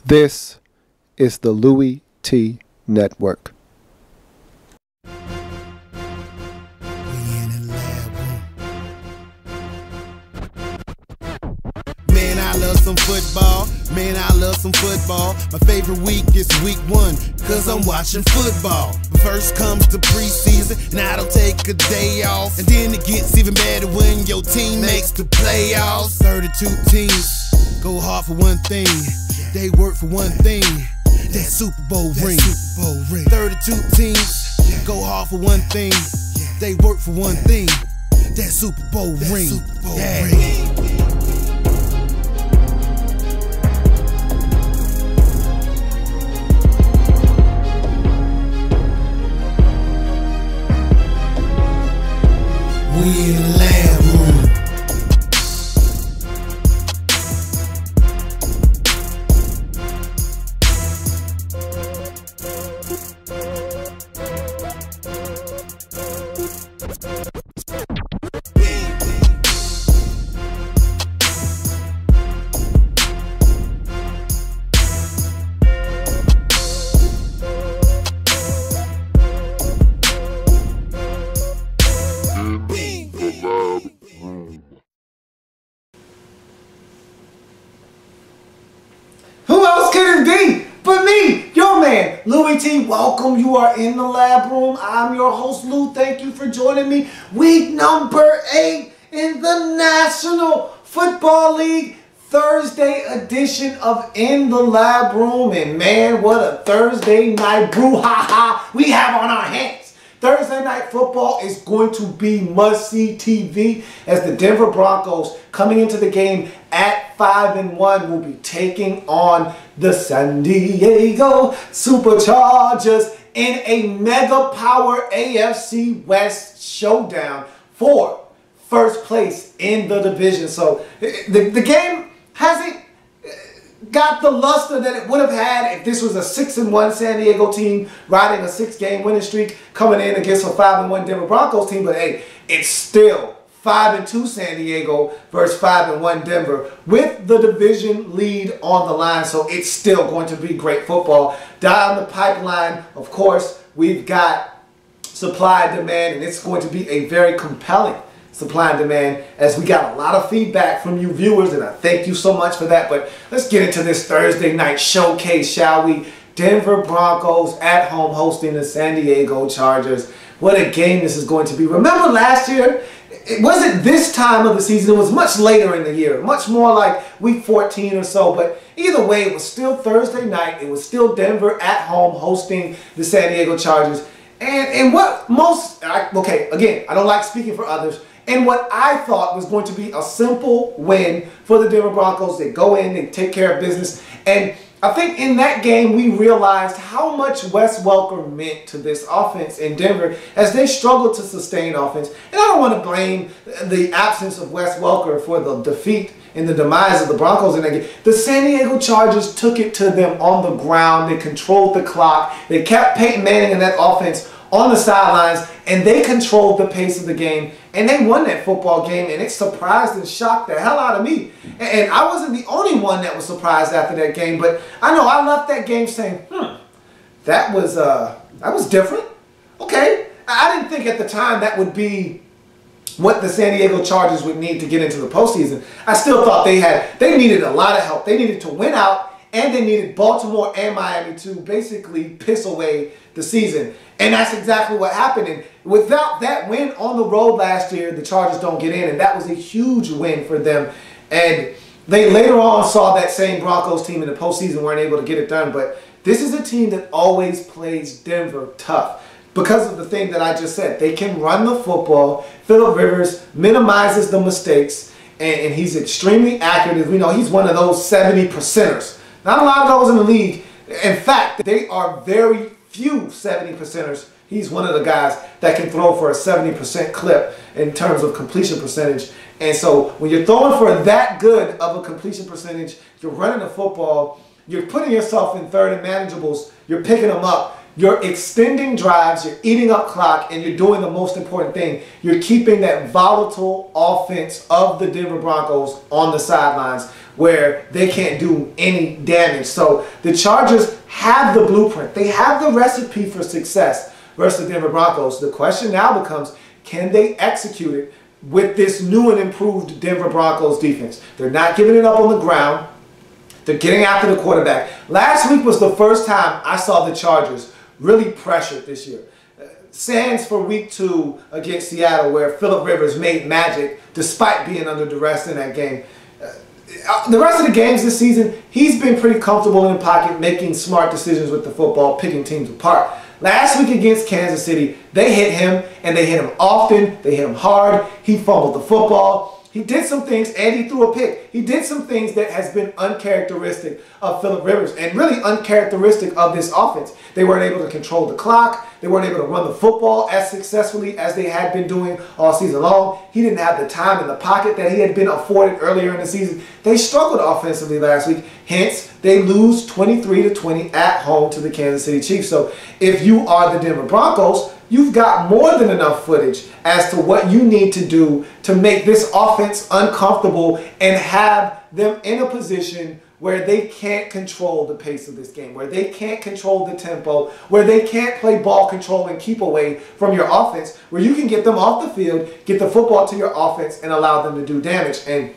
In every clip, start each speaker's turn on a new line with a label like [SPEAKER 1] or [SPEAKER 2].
[SPEAKER 1] This is the Louie T Network.
[SPEAKER 2] Man, I love some football. Man, I love some football. My favorite week is week 1, cause I'm watching football. First comes the preseason, and I don't take a day off. And then it gets even better when your team makes the playoffs. 32 teams go hard for one thing. They work for one thing. That Super Bowl ring. 32 teams go hard for one thing. They work for one thing. That Super Bowl ring. We in the lab room.
[SPEAKER 3] Who else could it be but me, your man, Louie T? Welcome. You are in the lab room. I'm your host, Lou. Thank you for joining me. Week number 8 in the National Football League. Thursday edition of In the Lab Room. And man, what a Thursday night brouhaha we have on our hands. Thursday night football is going to be must-see TV as the Denver Broncos, coming into the game at 5-1, will be taking on the San Diego Superchargers in a mega power AFC West showdown for first place in the division. So the game hasn't got the luster that it would have had if this was a 6-1 San Diego team riding a 6-game winning streak coming in against a 5-1 Denver Broncos team. But hey, it's still 5-2 San Diego versus 5-1 Denver with the division lead on the line. So it's still going to be great football. Down the pipeline, of course, we've got supply and demand, and it's going to be a very compelling supply and demand, as we got a lot of feedback from you viewers, and I thank you so much for that. But let's get into this Thursday night showcase, shall we? Denver Broncos at home hosting the San Diego Chargers. What a game this is going to be. Remember last year? It wasn't this time of the season. It was much later in the year, much more like week 14 or so. But either way, it was still Thursday night. It was still Denver at home hosting the San Diego Chargers. And what most, okay, again, I don't like speaking for others, and what I thought was going to be a simple win for the Denver Broncos. They go in, they take care of business. And I think in that game we realized how much Wes Welker meant to this offense in Denver as they struggled to sustain offense. And I don't want to blame the absence of Wes Welker for the defeat and the demise of the Broncos in that game. The San Diego Chargers took it to them on the ground. They controlled the clock. They kept Peyton Manning and that offense on the sidelines, and they controlled the pace of the game, and they won that football game, and it surprised and shocked the hell out of me. And I wasn't the only one that was surprised after that game, but I know I left that game saying, that was different. Okay, I didn't think at the time that would be what the San Diego Chargers would need to get into the postseason. I still thought they needed a lot of help. They needed to win out, and they needed Baltimore and Miami to basically piss away the season. And that's exactly what happened. And without that win on the road last year, the Chargers don't get in. And that was a huge win for them. And they later on saw that same Broncos team in the postseason weren't able to get it done. But this is a team that always plays Denver tough because of the thing that I just said. They can run the football. Phillip Rivers minimizes the mistakes. And he's extremely accurate. As we know, he's one of those 70%ers. Not a lot of those in the league. In fact, they are very few 70%ers. He's one of the guys that can throw for a 70% clip in terms of completion percentage. And so when you're throwing for that good of a completion percentage, you're running the football, you're putting yourself in third and manageables, you're picking them up, you're extending drives, you're eating up clock, and you're doing the most important thing. You're keeping that volatile offense of the Denver Broncos on the sidelines where they can't do any damage. So the Chargers have the blueprint. They have the recipe for success versus the Denver Broncos. The question now becomes, can they execute it with this new and improved Denver Broncos defense? They're not giving it up on the ground. They're getting after the quarterback. Last week was the first time I saw the Chargers really pressured this year. Sans for week 2 against Seattle, where Phillip Rivers made magic despite being under duress in that game. The rest of the games this season, he's been pretty comfortable in the pocket, making smart decisions with the football, picking teams apart. Last week against Kansas City, they hit him, and they hit him often. They hit him hard. He fumbled the football. He did some things, and he threw a pick. He did some things that has been uncharacteristic of Phillip Rivers and really uncharacteristic of this offense. They weren't able to control the clock. They weren't able to run the football as successfully as they had been doing all season long. He didn't have the time in the pocket that he had been afforded earlier in the season. They struggled offensively last week. Hence, they lose 23-20 at home to the Kansas City Chiefs. So if you are the Denver Broncos, you've got more than enough footage as to what you need to do to make this offense uncomfortable and have them in a position where they can't control the pace of this game, where they can't control the tempo, where they can't play ball control and keep away from your offense, where you can get them off the field, get the football to your offense, and allow them to do damage. And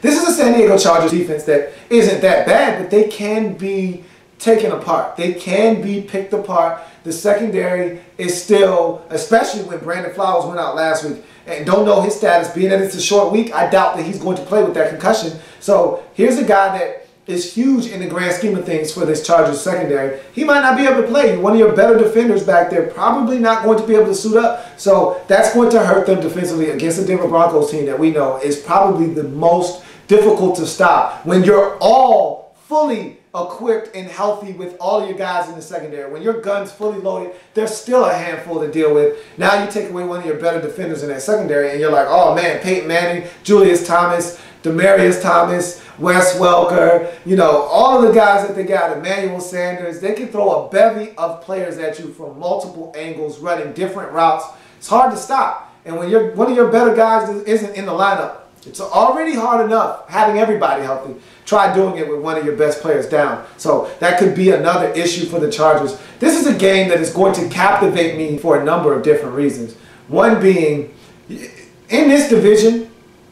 [SPEAKER 3] this is a San Diego Chargers defense that isn't that bad, but they can be taken apart. They can be picked apart. The secondary is still, especially when Brandon Flowers went out last week, and don't know his status, being that it's a short week, I doubt that he's going to play with that concussion. So here's a guy that is huge in the grand scheme of things for this Chargers secondary. He might not be able to play. One of your better defenders back there, probably not going to be able to suit up. So that's going to hurt them defensively against the Denver Broncos team that we know is probably the most difficult to stop when you're all fully equipped and healthy with all of your guys in the secondary. When your gun's fully loaded, there's still a handful to deal with. Now you take away one of your better defenders in that secondary and you're like, oh man, Peyton Manning, Julius Thomas, Demarius Thomas, Wes Welker, you know, all of the guys that they got, Emmanuel Sanders, they can throw a bevy of players at you from multiple angles, running different routes. It's hard to stop. And when one of your better guys isn't in the lineup, it's already hard enough having everybody healthy. Try doing it with one of your best players down. So that could be another issue for the Chargers. This is a game that is going to captivate me for a number of different reasons. One being, in this division,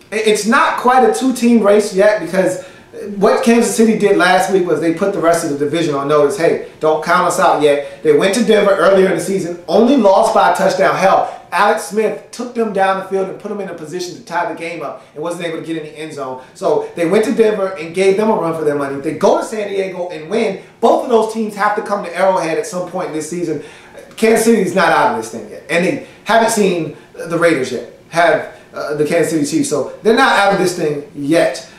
[SPEAKER 3] it's not quite a two-team race yet because what Kansas City did last week was they put the rest of the division on notice. Hey, don't count us out yet. They went to Denver earlier in the season, only lost by a touchdown. Hell, Alex Smith took them down the field and put them in a position to tie the game up and wasn't able to get in the end zone. So they went to Denver and gave them a run for their money. They go to San Diego and win. Both of those teams have to come to Arrowhead at some point this season. Kansas City's not out of this thing yet. And they haven't seen the Raiders yet, have the Kansas City Chiefs. So they're not out of this thing yet.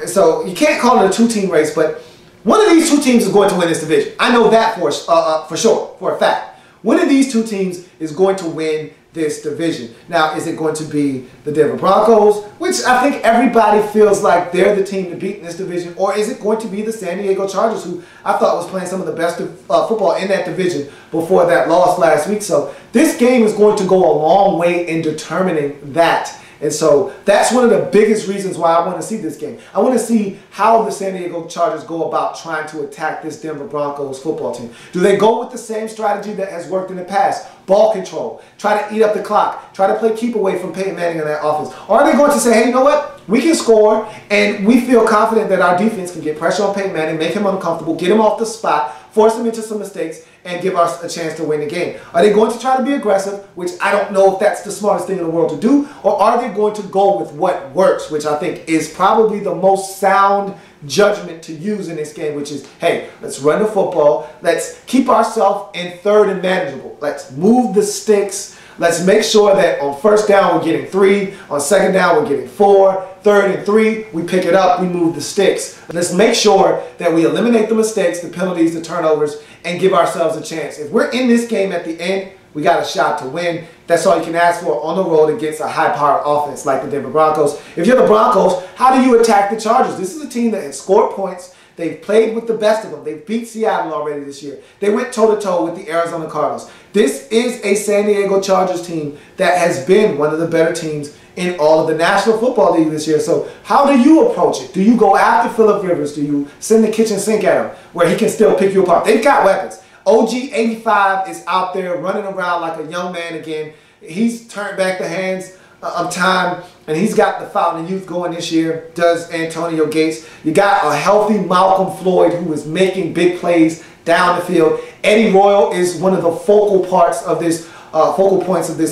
[SPEAKER 3] So you can't call it a two-team race, but one of these two teams is going to win this division. I know that for sure, for a fact. One of these two teams is going to win this division. Now, is it going to be the Denver Broncos, which I think everybody feels like they're the team to beat in this division, or is it going to be the San Diego Chargers, who I thought was playing some of the best football in that division before that loss last week? So this game is going to go a long way in determining that. And so that's one of the biggest reasons why I want to see this game. I want to see how the San Diego Chargers go about trying to attack this Denver Broncos football team. Do they go with the same strategy that has worked in the past? Ball control, try to eat up the clock, try to play keep away from Peyton Manning in that offense? Or are they going to say, hey, you know what? We can score, and we feel confident that our defense can get pressure on Peyton Manning, make him uncomfortable, get him off the spot, force him into some mistakes, and give us a chance to win the game? Are they going to try to be aggressive, which I don't know if that's the smartest thing in the world to do, or are they going to go with what works, which I think is probably the most sound judgment to use in this game, which is, hey, let's run the football, let's keep ourselves in third and manageable, let's move the sticks, let's make sure that on first down we're getting 3, on second down we're getting 4, third and 3, we pick it up, we move the sticks. Let's make sure that we eliminate the mistakes, the penalties, the turnovers, and give ourselves a chance. If we're in this game at the end, we got a shot to win. That's all you can ask for on the road against a high-powered offense like the Denver Broncos. If you're the Broncos, how do you attack the Chargers? This is a team that has scored points. They've played with the best of them. They've beat Seattle already this year. They went toe-to-toe with the Arizona Cardinals. This is a San Diego Chargers team that has been one of the better teams in all of the National Football League this year. So how do you approach it? Do you go after Phillip Rivers? Do you send the kitchen sink at him where he can still pick you apart? They've got weapons. WK8 is out there running around like a young man again. He's turned back the hands of time, and he's got the fountain of youth going this year, does Antonio Gates. You got a healthy Malcolm Floyd who is making big plays down the field. Eddie Royal is one of the focal points of this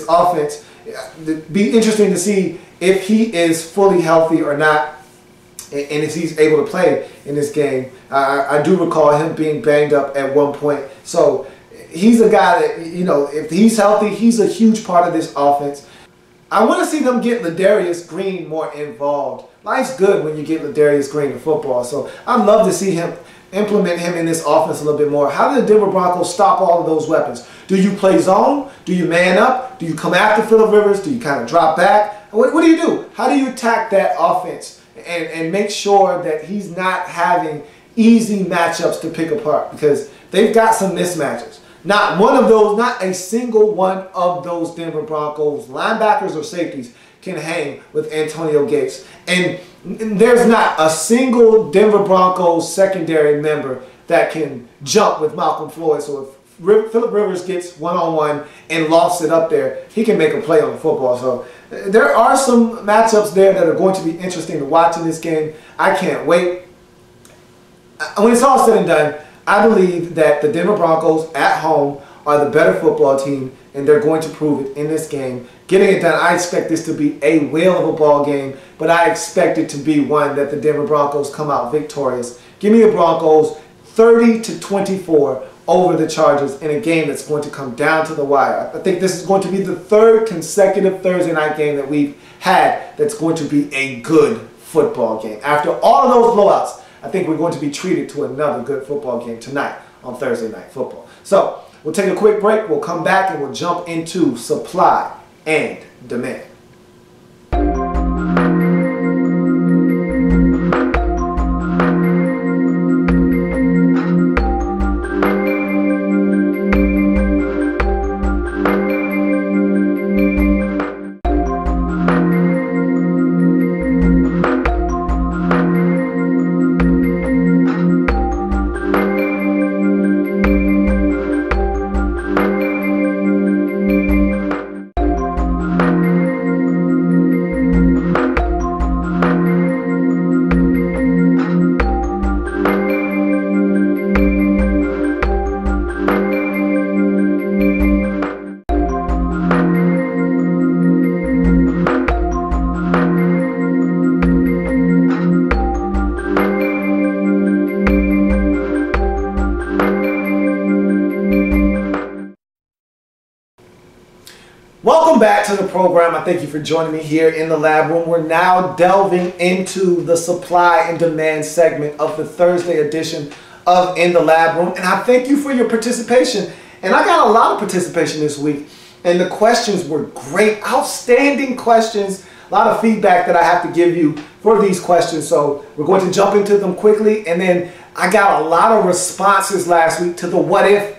[SPEAKER 3] offense. It'd be interesting to see if he is fully healthy or not, and if he's able to play in this game. I do recall him being banged up at one point. So he's a guy that, you know, if he's healthy, he's a huge part of this offense. I want to see them get Ladarius Green more involved. Life's good when you get Ladarius Green in football. So I'd love to see him implement him in this offense a little bit more. How do the Denver Broncos stop all of those weapons? Do you play zone? Do you man up? Do you come after Phillip Rivers? Do you kind of drop back? What do you do? How do you attack that offense and make sure that he's not having easy matchups to pick apart? Because they've got some mismatches. Not one of those, not a single one of those Denver Broncos linebackers or safeties can hang with Antonio Gates. And there's not a single Denver Broncos secondary member that can jump with Malcolm Floyd. So if Phillip Rivers gets one-on-one and lofts it up there, he can make a play on the football. So there are some matchups there that are going to be interesting to watch in this game. I can't wait. When it's all said and done, I believe that the Denver Broncos at home are the better football team, and they're going to prove it in this game. Getting it done, I expect this to be a whale of a ball game, but I expect it to be one that the Denver Broncos come out victorious. Give me the Broncos 30-24 over the Chargers in a game that's going to come down to the wire. I think this is going to be the third consecutive Thursday night game that we've had that's going to be a good football game. After all of those blowouts, I think we're going to be treated to another good football game tonight on Thursday Night Football. So we'll take a quick break. We'll come back and we'll jump into supply and demand. Welcome back to the program. I thank you for joining me here in the lab room. We're now delving into the supply and demand segment of the Thursday edition of In the Lab Room. And I thank you for your participation. And I got a lot of participation this week. And the questions were great, outstanding questions. A lot of feedback that I have to give you for these questions. So we're going to jump into them quickly. And then I got a lot of responses last week to the what if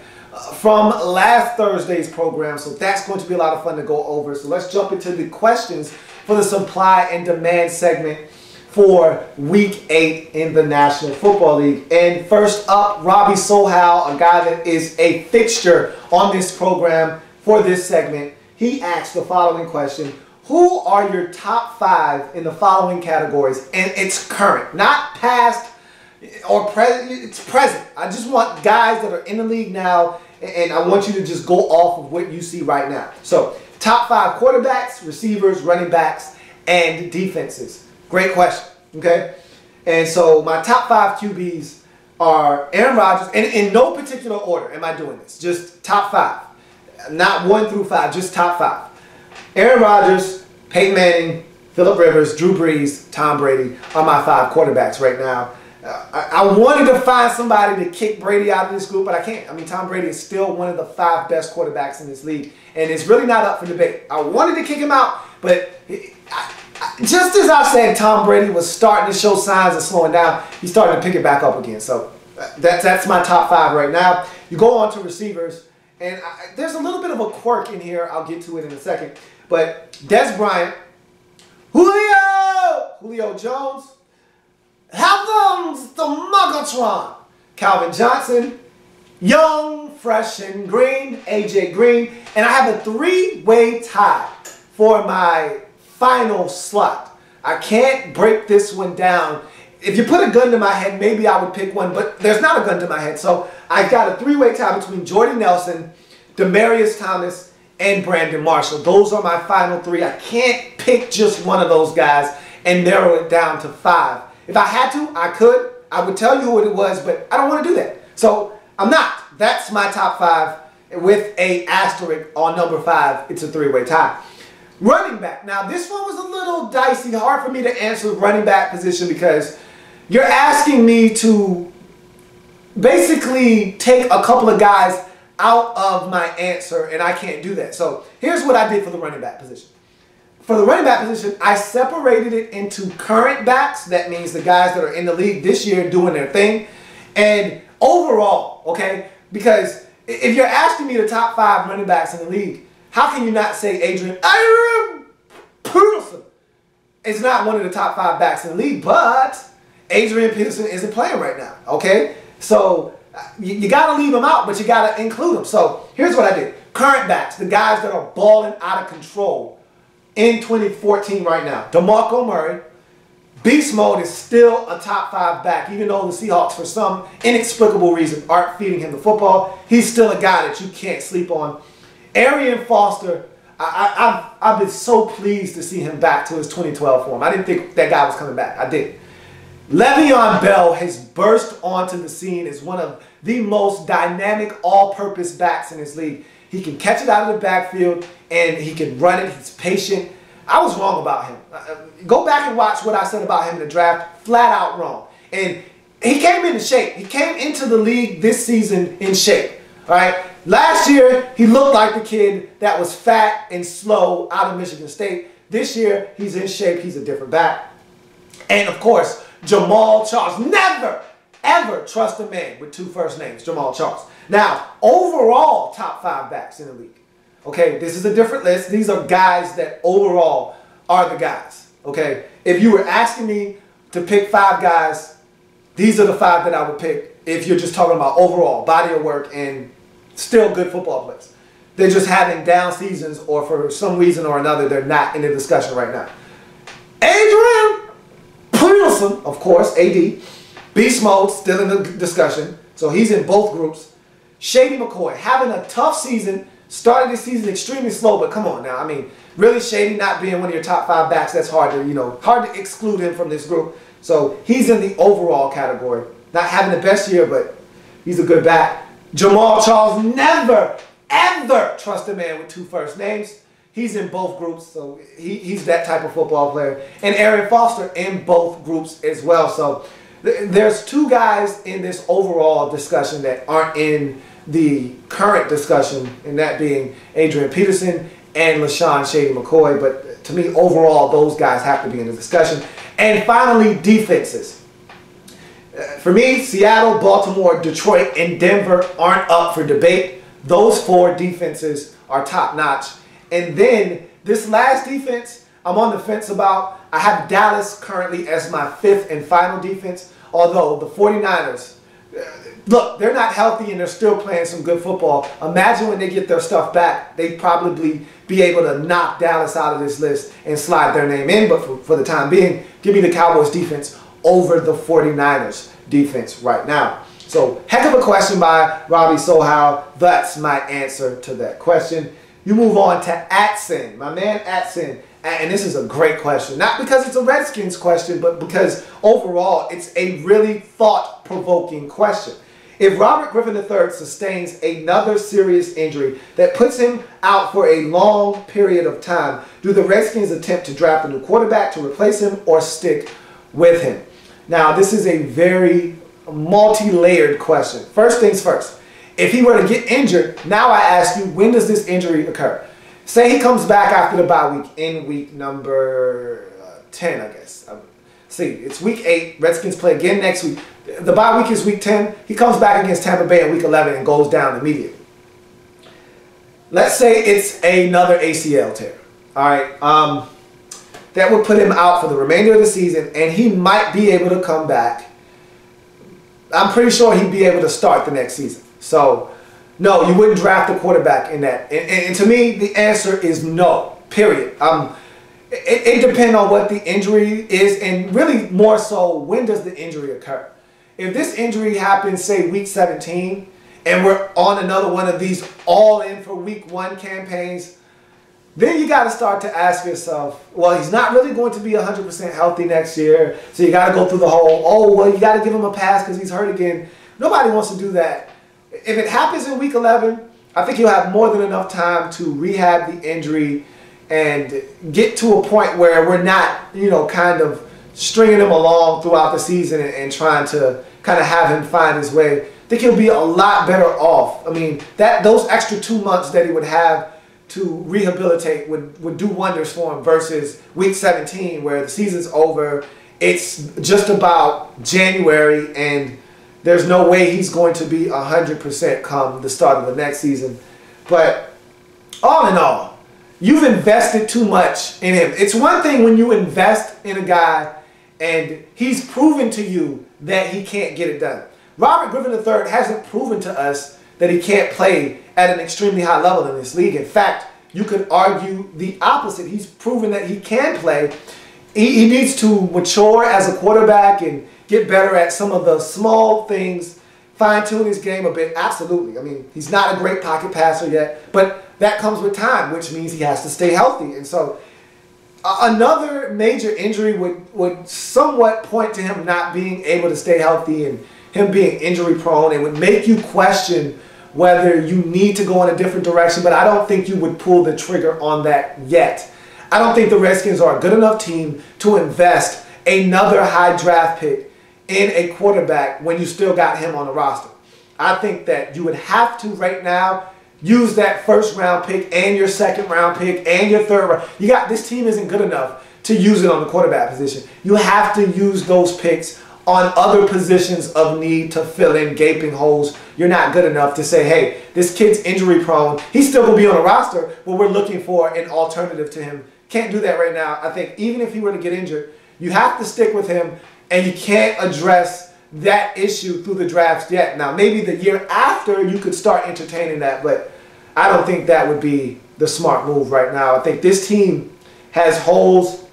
[SPEAKER 3] from last Thursday's program, so that's going to be a lot of fun to go over. So let's jump into the questions for the supply and demand segment for Week 8 in the National Football League. And first up, Robbie Sohal, a guy that is a fixture on this program for this segment. He asked the following question: who are your top 5 in the following categories? And it's current, not past or present. It's present. I just want guys that are in the league now, and I want you to just go off of what you see right now. So, top 5 quarterbacks, receivers, running backs, and defenses. Great question, okay? And so, my top 5 QBs are Aaron Rodgers, and in no particular order am I doing this. Just top 5. Not 1 through 5, just top 5. Aaron Rodgers, Peyton Manning, Phillip Rivers, Drew Brees, Tom Brady are my 5 quarterbacks right now. I wanted to find somebody to kick Brady out of this group, but I can't. I mean, Tom Brady is still one of the 5 best quarterbacks in this league, and it's really not up for debate. I wanted to kick him out, but just as I said, Tom Brady was starting to show signs of slowing down, he's starting to pick it back up again. So that's my top 5 right now. You go on to receivers, and there's a little bit of a quirk in here. I'll get to it in a second. But Des Bryant, Julio Jones, Heavens the Mugatron, Calvin Johnson, Young, Fresh and Green, A.J. Green, and I have a 3-way tie for my final slot. I can't break this one down. If you put a gun to my head, maybe I would pick one, but there's not a gun to my head. So I got a 3-way tie between Jordy Nelson, Demaryius Thomas, and Brandon Marshall. Those are my final 3. I can't pick just one of those guys and narrow it down to 5. If I had to, I could. I would tell you what it was, but I don't want to do that. So I'm not. That's my top 5 with a asterisk on number 5. It's a 3-way tie. Running back. Now, this one was a little dicey. Hard for me to answer the running back position because you're asking me to basically take a couple of guys out of my answer, and I can't do that. So here's what I did for the running back position. For the running back position, I separated it into current backs. That means the guys that are in the league this year doing their thing. And overall, okay? Because if you're asking me the top 5 running backs in the league, how can you not say Adrian Peterson is not one of the top 5 backs in the league, but Adrian Peterson isn't playing right now, okay? So you got to leave him out, but you got to include him. So here's what I did. Current backs, the guys that are balling out of control in 2014 right now. DeMarco Murray, beast mode, is still a top 5 back, even though the Seahawks, for some inexplicable reason, aren't feeding him the football. He's still a guy that you can't sleep on. Arian Foster, I've been so pleased to see him back to his 2012 form. I didn't think that guy was coming back. I didn't. Le'Veon Bell has burst onto the scene as one of the most dynamic all-purpose backs in this league. He can catch it out of the backfield, and he can run it. He's patient. I was wrong about him. Go back and watch what I said about him in the draft. Flat out wrong. And he came into shape. He came into the league this season in shape. All right. Last year, he looked like the kid that was fat and slow out of Michigan State. This year, he's in shape. He's a different back. And, of course, Jamal Charles. Never, ever trust a man with 2 first names, Jamal Charles. Now, overall top 5 backs in the league. Okay, this is a different list. These are guys that overall are the guys. Okay, if you were asking me to pick 5 guys, these are the 5 that I would pick if you're just talking about overall body of work and still good football players. They're just having down seasons, or for some reason or another, they're not in the discussion right now. Adrian Peterson, of course, AD. Beast mode, still in the discussion. So he's in both groups. Shady McCoy, having a tough season. Started this season extremely slow, but come on now. I mean, really Shady not being one of your top 5 backs, that's hard to, hard to exclude him from this group. So he's in the overall category. Not having the best year, but he's a good back. Jamal Charles, never, ever trust a man with 2 first names. He's in both groups, so he's that type of football player. And Arian Foster in both groups as well. So there's 2 guys in this overall discussion that aren't in the current discussion, and that being Adrian Peterson and LaShawn Shady McCoy. But to me, overall, those guys have to be in the discussion. And finally, defenses. For me, Seattle, Baltimore, Detroit, and Denver aren't up for debate. Those 4 defenses are top-notch. And then this last defense, I'm on the fence about. I have Dallas currently as my 5th and final defense, although the 49ers, look, they're not healthy and they're still playing some good football. Imagine when they get their stuff back, they'd probably be able to knock Dallas out of this list and slide their name in. But for the time being, give me the Cowboys defense over the 49ers defense right now. So, heck of a question by Robbie Sohal. That's my answer to that question. You move on to Atson, my man Atson. And this is a great question. Not because it's a Redskins question, but because overall it's a really thought-provoking question. If Robert Griffin III sustains another serious injury that puts him out for a long period of time, do the Redskins attempt to draft a new quarterback to replace him or stick with him? Now, this is a very multi-layered question. First things first. If he were to get injured, now I ask you, when does this injury occur? Say he comes back after the bye week in week number 10, I guess. See, it's week 8. Redskins play again next week. The bye week is week 10. He comes back against Tampa Bay in week 11 and goes down immediately. Let's say it's another ACL tear. All right. That would put him out for the remainder of the season, and he might be able to come back. I'm pretty sure he'd be able to start the next season. So, no, you wouldn't draft a quarterback in that. And to me, the answer is no, period. It depends on what the injury is, and really more so, when does the injury occur? If this injury happens, say, week 17, and we're on another one of these all-in for week 1 campaigns, then you got to start to ask yourself, well, he's not really going to be 100% healthy next year, so you got to go through the whole, oh, well, you got to give him a pass because he's hurt again. Nobody wants to do that. If it happens in week 11, I think you'll have more than enough time to rehab the injury and get to a point where we're not, kind of stringing him along throughout the season and trying to kind of have him find his way. I think he'll be a lot better off. I mean, those extra 2 months that he would have to rehabilitate would do wonders for him versus week 17 where the season's over. It's just about January and there's no way he's going to be 100% come the start of the next season. But all in all, you've invested too much in him. It's one thing when you invest in a guy and he's proven to you that he can't get it done. Robert Griffin III hasn't proven to us that he can't play at an extremely high level in this league. In fact, you could argue the opposite. He's proven that he can play. He needs to mature as a quarterback and get better at some of the small things, fine-tune his game a bit. Absolutely. I mean, he's not a great pocket passer yet, but that comes with time, which means he has to stay healthy. And so another major injury would somewhat point to him not being able to stay healthy and him being injury prone. It would make you question whether you need to go in a different direction, but I don't think you would pull the trigger on that yet. I don't think the Redskins are a good enough team to invest another high draft pick in a quarterback when you still got him on the roster. I think that you would have to right now use that first round pick and your second round pick and your third round. This team isn't good enough to use it on the quarterback position. You have to use those picks on other positions of need to fill in gaping holes. You're not good enough to say, hey, this kid's injury prone. He's still going to be on the roster, but we're looking for an alternative to him. Can't do that right now. I think even if he were to get injured, you have to stick with him, and you can't address that issue through the drafts yet. Now, maybe the year after you could start entertaining that, but I don't think that would be the smart move right now. I think this team has holes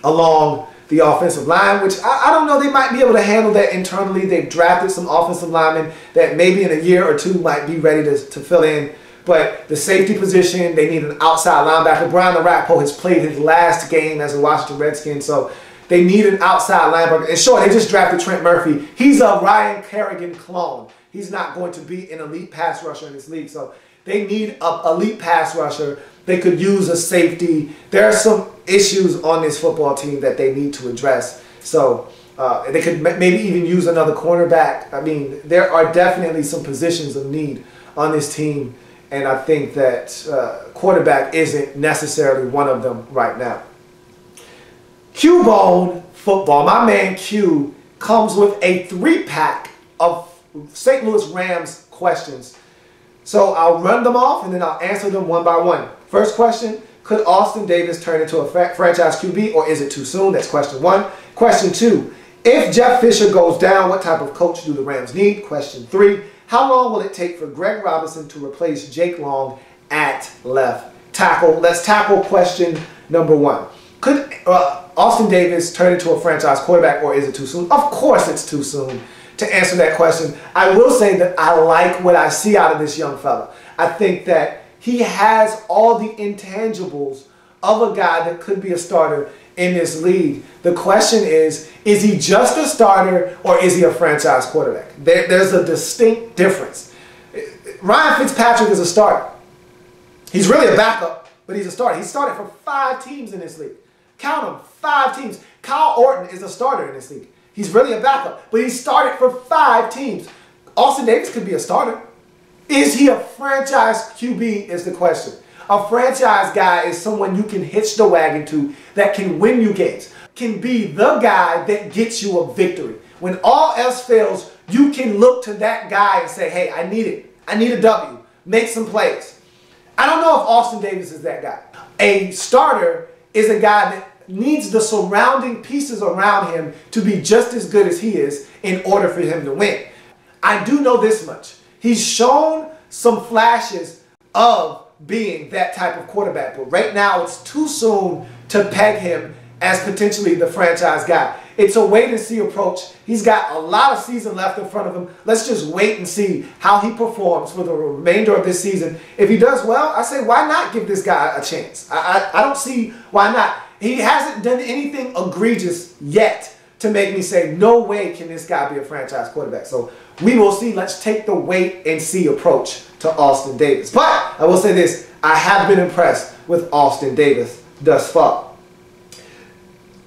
[SPEAKER 3] along the offensive line, which I don't know, they might be able to handle that internally. They've drafted some offensive linemen that maybe in a year or two might be ready to fill in. But the safety position, they need an outside linebacker. Brian Orakpo has played his last game as a Washington Redskin, so they need an outside linebacker. And sure, they just drafted Trent Murphy. He's a Ryan Kerrigan clone. He's not going to be an elite pass rusher in this league. So they need an elite pass rusher. They could use a safety. There are some issues on this football team that they need to address. So they could maybe even use another cornerback. I mean, there are definitely some positions of need on this team. And I think that quarterback isn't necessarily one of them right now. Q-Bone Football, my man Q, comes with a 3-pack of St. Louis Rams questions. So I'll run them off and then I'll answer them one by one. First question, could Austin Davis turn into a franchise QB or is it too soon? That's question 1. Question 2, if Jeff Fisher goes down, what type of coach do the Rams need? Question 3, how long will it take for Greg Robinson to replace Jake Long at left tackle? Let's tackle question number 1. Could Austin Davis turn into a franchise quarterback or is it too soon? Of course it's too soon to answer that question. I will say that I like what I see out of this young fella. I think that he has all the intangibles of a guy that could be a starter in this league. The question is he just a starter or is he a franchise quarterback? There's a distinct difference. Ryan Fitzpatrick is a starter. He's really a backup, but he's a starter. He started for 5 teams in this league. Count them, 5 teams. Kyle Orton is a starter in this league. He's really a backup, but he started for 5 teams. Austin Davis could be a starter. Is he a franchise QB is the question. A franchise guy is someone you can hitch the wagon to that can win you games. can be the guy that gets you a victory. When all else fails, you can look to that guy and say, hey, I need it. I need a W. Make some plays. I don't know if Austin Davis is that guy. A starter is a guy that needs the surrounding pieces around him to be just as good as he is in order for him to win. I do know this much. He's shown some flashes of being that type of quarterback, but right now it's too soon to peg him as potentially the franchise guy. It's a wait-and-see approach. He's got a lot of season left in front of him. Let's just wait and see how he performs for the remainder of this season. If he does well, I say, why not give this guy a chance? I don't see why not. He hasn't done anything egregious yet to make me say, no way can this guy be a franchise quarterback. So we will see. Let's take the wait-and-see approach to Austin Davis. But I will say this, I have been impressed with Austin Davis thus far.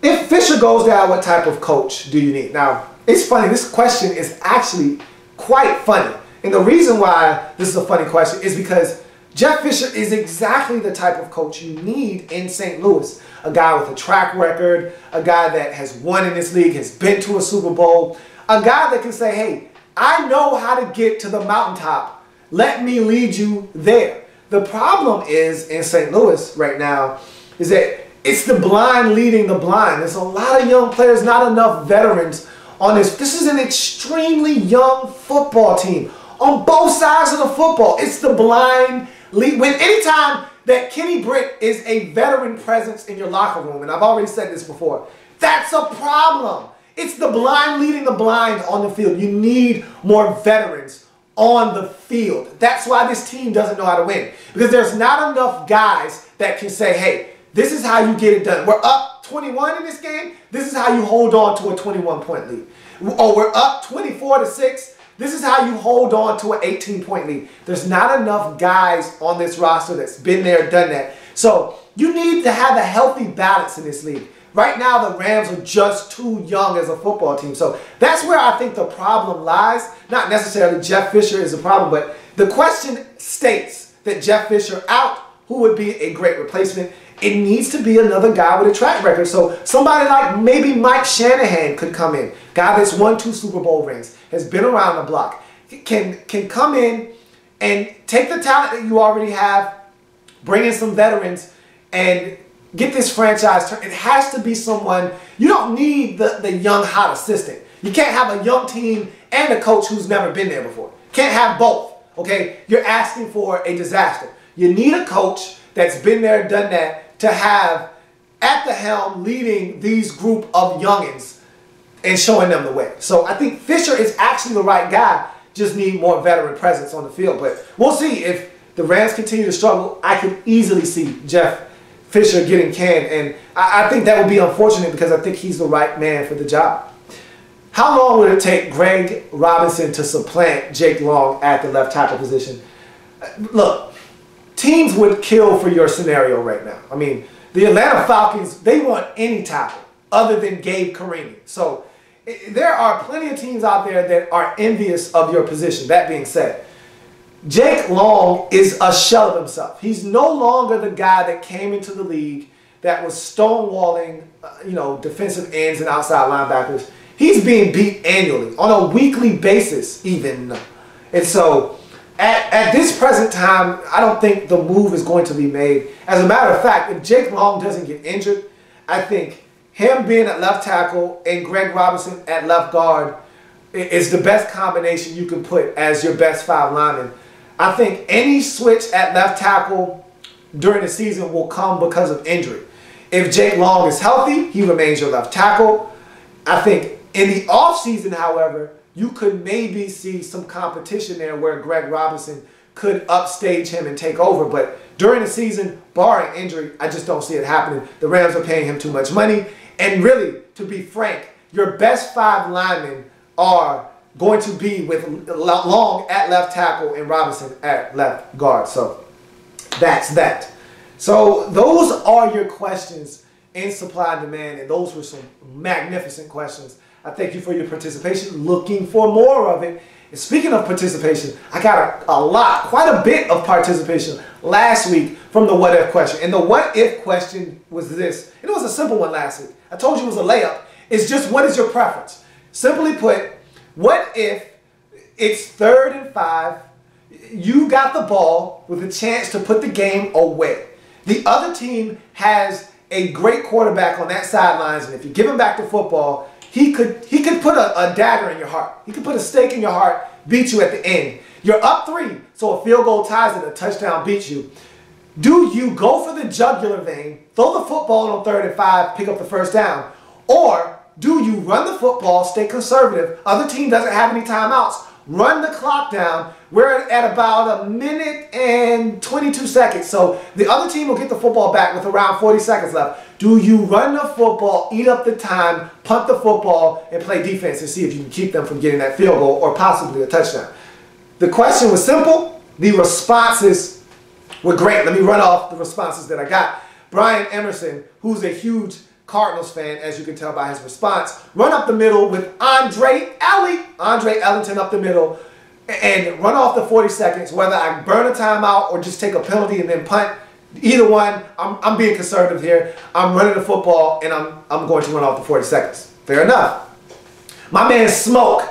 [SPEAKER 3] If Fisher goes down, what type of coach do you need? Now, it's funny. This question is actually quite funny. And the reason why this is a funny question is because Jeff Fisher is exactly the type of coach you need in St. Louis. A guy with a track record, a guy that has won in this league, has been to a Super Bowl, a guy that can say, hey, I know how to get to the mountaintop. Let me lead you there. The problem is in St. Louis right now is that it's the blind leading the blind. There's a lot of young players, not enough veterans on this. This is an extremely young football team on both sides of the football. It's the blind lead. Anytime that Kenny Britt is a veteran presence in your locker room, and I've already said this before, that's a problem. It's the blind leading the blind on the field. You need more veterans on the field. That's why this team doesn't know how to win. Because there's not enough guys that can say, hey, this is how you get it done. We're up 21 in this game. This is how you hold on to a 21-point lead. Or we're up 24-6. This is how you hold on to an 18-point lead. There's not enough guys on this roster that's been there, done that. So you need to have a healthy balance in this league. Right now, the Rams are just too young as a football team. So that's where I think the problem lies. Not necessarily Jeff Fisher is the problem, but the question states that Jeff Fisher out, who would be a great replacement? It needs to be another guy with a track record. So somebody like maybe Mike Shanahan could come in. Guy that's won 2 Super Bowl rings, has been around the block, can come in and take the talent that you already have, bring in some veterans, and get this franchise turned. It has to be someone. You don't need the young hot assistant. You can't have a young team and a coach who's never been there before. Can't have both. Okay, you're asking for a disaster. You need a coach that's been there, done that, to have at the helm leading these group of youngins and showing them the way. So I think Fisher is actually the right guy, just need more veteran presence on the field. But we'll see. If the Rams continue to struggle, I could easily see Jeff Fisher getting canned. And I think that would be unfortunate because I think he's the right man for the job. How long would it take Greg Robinson to supplant Jake Long at the left tackle position? Look, teams would kill for your scenario right now. I mean, the Atlanta Falcons, they want any tackle other than Gabe Carini. So there are plenty of teams out there that are envious of your position. That being said, Jake Long is a shell of himself. He's no longer the guy that came into the league that was stonewalling, defensive ends and outside linebackers. He's being beat annually, on a weekly basis even. And so at this present time, I don't think the move is going to be made. As a matter of fact, if Jake Long doesn't get injured, I think him being at left tackle and Greg Robinson at left guard is the best combination you can put as your best 5 linemen. I think any switch at left tackle during the season will come because of injury. If Jake Long is healthy, he remains your left tackle. I think in the offseason, however, you could maybe see some competition there where Greg Robinson could upstage him and take over. But during the season, barring injury, I just don't see it happening. The Rams are paying him too much money. And really, to be frank, your best 5 linemen are going to be with Long at left tackle and Robinson at left guard. So that's that. So those are your questions in supply and demand. And those were some magnificent questions. I thank you for your participation. Looking for more of it. And speaking of participation, I got quite a bit of participation last week from the what if question. And the what if question was this, and it was a simple one last week. I told you it was a layup. It's just, what is your preference? Simply put, what if it's 3rd and 5, you got the ball with a chance to put the game away. The other team has a great quarterback on that sidelines, and if you give him back the football, he could put a dagger in your heart. He could put a stake in your heart, beat you at the end. You're up 3, so a field goal ties it, a touchdown beats you. Do you go for the jugular vein, throw the football on 3rd and 5, pick up the first down? Or do you run the football, stay conservative, other team doesn't have any timeouts, run the clock down? We're at about 1 minute and 22 seconds, so the other team will get the football back with around 40 seconds left. Do you run the football, eat up the time, punt the football, and play defense and see if you can keep them from getting that field goal or possibly a touchdown? The question was simple. The responses were great. Let me run off the responses that I got. Brian Emerson, who's a huge Cardinals fan, as you can tell by his response, run up the middle with Andre Ellington up the middle, and run off the 40 seconds, whether I burn a timeout or just take a penalty and then punt. Either one, I'm being conservative here. I'm running the football, and I'm going to run off the 40 seconds. Fair enough. My man Smoke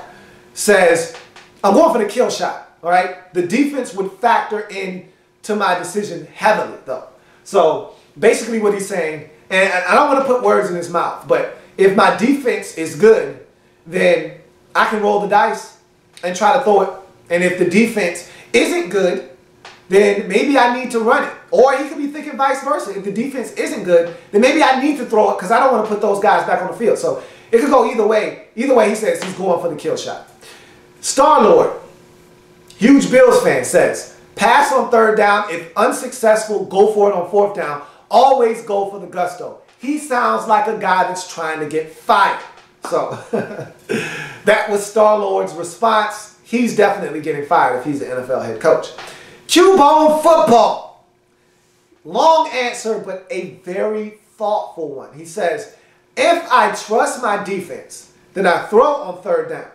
[SPEAKER 3] says, I'm going for the kill shot, all right? The defense would factor in to my decision heavily, though. So basically what he's saying, and I don't want to put words in his mouth, but if my defense is good, then I can roll the dice and try to throw it. And if the defense isn't good, then maybe I need to run it. Or he could be thinking vice versa. If the defense isn't good, then maybe I need to throw it because I don't want to put those guys back on the field. So it could go either way. Either way, he says he's going for the kill shot. Star-Lord, huge Bills fan, says, pass on 3rd down. If unsuccessful, go for it on 4th down. Always go for the gusto. He sounds like a guy that's trying to get fired. So that was Star-Lord's response. He's definitely getting fired if he's the NFL head coach. Q-Bone Football. Long answer, but a very thoughtful one. He says, if I trust my defense, then I throw on 3rd down.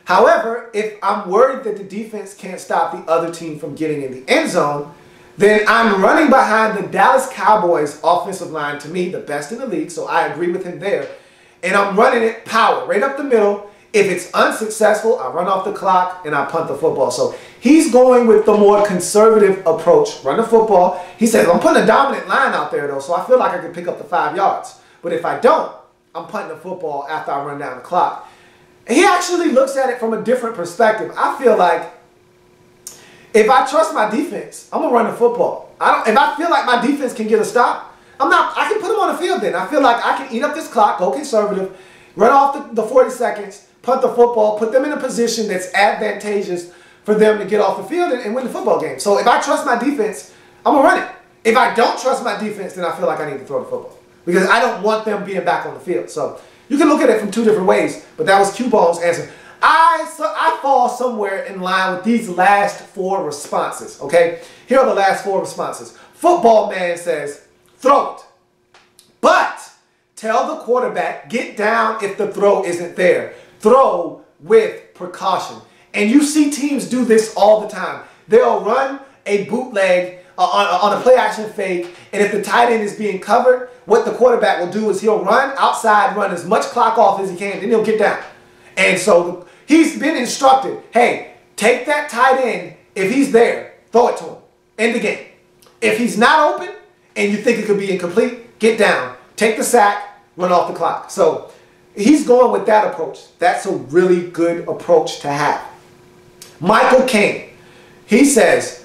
[SPEAKER 3] However, if I'm worried that the defense can't stop the other team from getting in the end zone, then I'm running behind the Dallas Cowboys offensive line, to me, the best in the league, so I agree with him there. And I'm running it power, right up the middle. If it's unsuccessful, I run off the clock and I punt the football. So he's going with the more conservative approach. Run the football. He says, I'm putting a dominant line out there, though, so I feel like I can pick up the 5 yards. But if I don't, I'm punting the football after I run down the clock. And he actually looks at it from a different perspective. I feel like if I trust my defense, I'm going to run the football. If I feel like my defense can get a stop, I can put them on the field then. I feel like I can eat up this clock, go conservative, run off the 40 seconds, punt the football, put them in a position that's advantageous for them to get off the field and win the football game. So if I trust my defense, I'm going to run it. If I don't trust my defense, then I feel like I need to throw the football because I don't want them being back on the field. So you can look at it from 2 different ways, but that was Q-Bone's answer. I fall somewhere in line with these last 4 responses, okay? Here are the last 4 responses. Football Man says, throw it. But tell the quarterback, get down if the throw isn't there. Throw with precaution. And you see teams do this all the time. They'll run a bootleg on a play action fake, and if the tight end is being covered, what the quarterback will do is he'll run outside, run as much clock off as he can, then he'll get down. And so he's been instructed, hey, take that tight end. If he's there, throw it to him. End the game. If he's not open and you think it could be incomplete, get down. Take the sack, run off the clock. So he's going with that approach. That's a really good approach to have. Michael King, he says,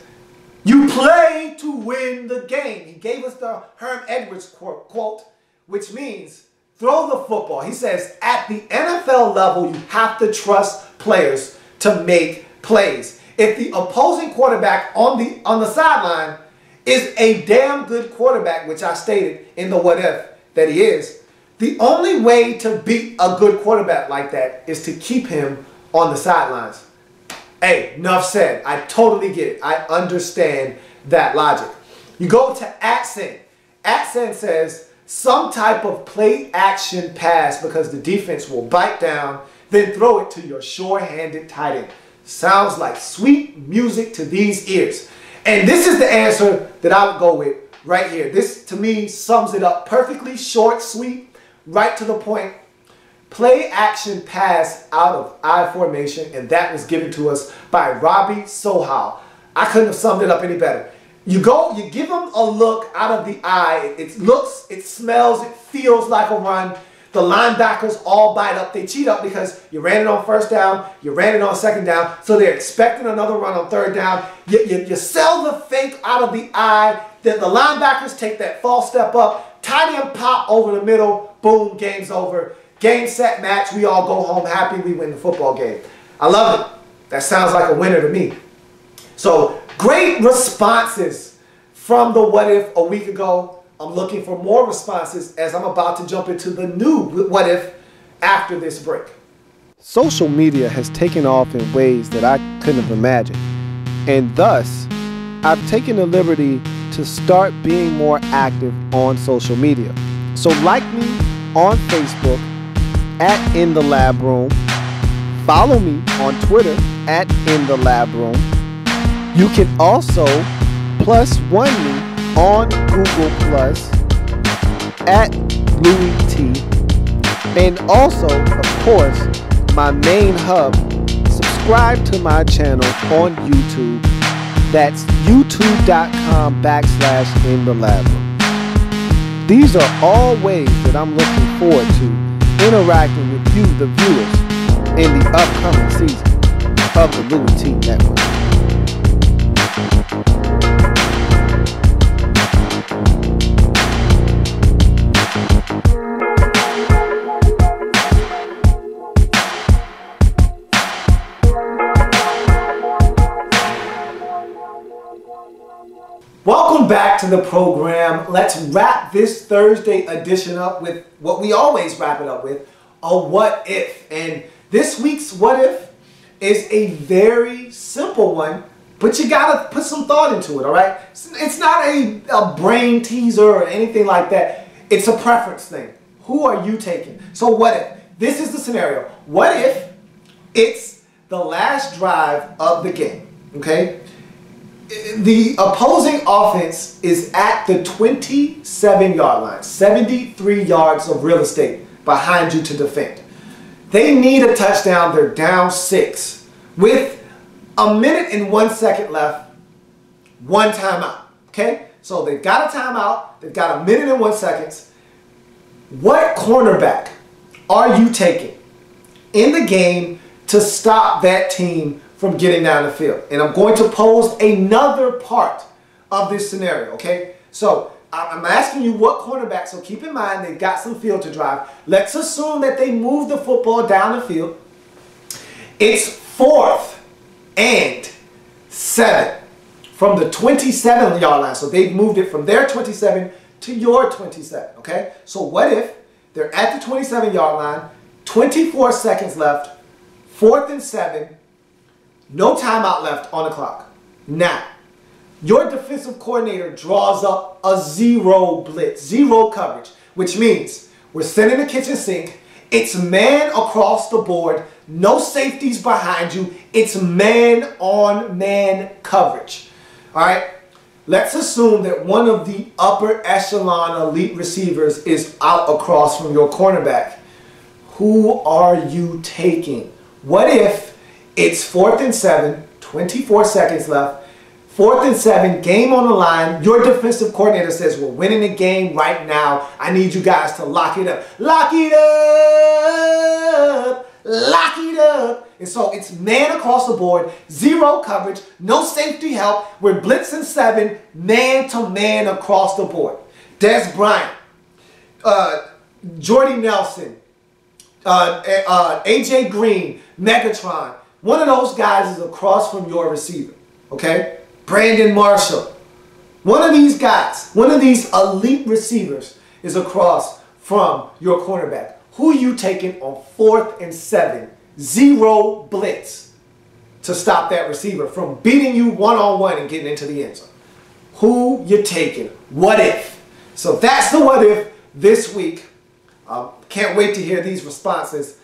[SPEAKER 3] you play to win the game. He gave us the Herm Edwards quote, which means throw the football. He says, at the NFL level, you have to trust players to make plays. If the opposing quarterback on the sideline is a damn good quarterback, which I stated in the what if that he is, the only way to beat a good quarterback like that is to keep him on the sidelines. Hey, enough said. I totally get it. I understand that logic. You go to Atsen. Atsen says some type of play action pass because the defense will bite down, then throw it to your sure-handed tight end. Sounds like sweet music to these ears. And this is the answer that I would go with right here. This, to me, sums it up perfectly. Short, sweet, right to the point. Play action pass out of I formation, and that was given to us by Robbie Sohal. I couldn't have summed it up any better. You give them a look out of the eye. It looks, it smells, it feels like a run. The linebackers all bite up. They cheat up because you ran it on first down, you ran it on second down, so they're expecting another run on third down. You sell the fake out of the eye. Then the linebackers take that false step up, tight end pop over the middle, boom, game's over. Game, set, match, we all go home happy, we win the football game. I love it. That sounds like a winner to me. So, great responses from the What If a week ago. I'm looking for more responses as I'm about to jump into the new What If after this break.
[SPEAKER 1] Social media has taken off in ways that I couldn't have imagined. And thus, I've taken the liberty to start being more active on social media. So like me on Facebook at In the Lab Room. Follow me on Twitter at In the Lab Room. You can also +1 me on Google Plus at Louie T. And also, of course, my main hub, subscribe to my channel on YouTube. That's youtube.com/In the Lab Room. These are all ways that I'm looking forward to interacting with you, the viewers, in the upcoming season of the Louie T Network.
[SPEAKER 3] Welcome back to the program. Let's wrap this Thursday edition up with what we always wrap it up with, a what if. And this week's what if is a very simple one, but you gotta put some thought into it, all right? It's not a brain teaser or anything like that. It's a preference thing. Who are you taking? So what if? This is the scenario. What if it's the last drive of the game, okay? The opposing offense is at the 27-yard line, 73 yards of real estate behind you to defend. They need a touchdown. They're down 6 with 1 minute and 1 second left, 1 timeout. Okay? So they've got a timeout. They've got 1 minute and 1 second. What cornerback are you taking in the game to stop that team from getting down the field? And I'm going to pose another part of this scenario, okay? So I'm asking you what cornerback, so keep in mind they've got some field to drive. Let's assume that they move the football down the field. It's 4th and 7 from the 27-yard line. So they've moved it from their 27 to your 27, okay? So what if they're at the 27-yard line, 24 seconds left, 4th and 7, no timeout left on the clock. Now, your defensive coordinator draws up a 0 blitz, 0 coverage, which means we're sending the kitchen sink. It's man across the board, no safeties behind you. It's man-on-man coverage. All right? Let's assume that one of the upper echelon elite receivers is out across from your cornerback. Who are you taking? What if it's 4th and 7, 24 seconds left, 4th and 7, game on the line. Your defensive coordinator says, we're winning the game right now. I need you guys to lock it up. Lock it up. Lock it up. And so it's man across the board, 0 coverage, no safety help. We're blitzing 7, man to man across the board. Des Bryant, Jordy Nelson, AJ Green, Megatron. One of those guys is across from your receiver, okay? Brandon Marshall. One of these guys, one of these elite receivers is across from your cornerback. Who are you taking on 4th and 7? 0 blitz to stop that receiver from beating you one-on-one and getting into the end zone. Who you taking? What if? So that's the what if this week. Can't wait to hear these responses.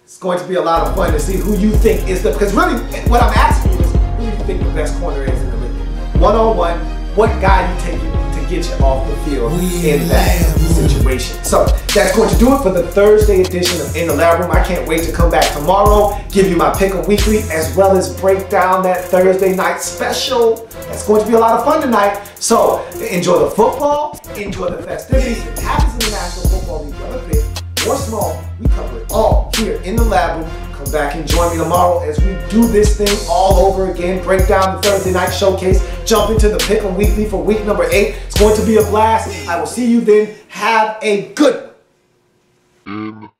[SPEAKER 3] It's going to be a lot of fun to see who you think is the, because really what I'm asking you is who do you think the best corner is in the league? One-on-one, what guy you take to get you off the field in that situation. So that's going to do it for the Thursday edition of In the Lab Room. I can't wait to come back tomorrow, give you my Pick'em Weekly, as well as break down that Thursday night special. That's going to be a lot of fun tonight. So enjoy the football, enjoy the festivities. If it happens in the National Football League, whether big or small, we cover it all here in the Lab Room. Come back and join me tomorrow as we do this thing all over again. Break down the Thursday night showcase. Jump into the Pick'em Weekly for week number 8. It's going to be a blast. I will see you then. Have a good one.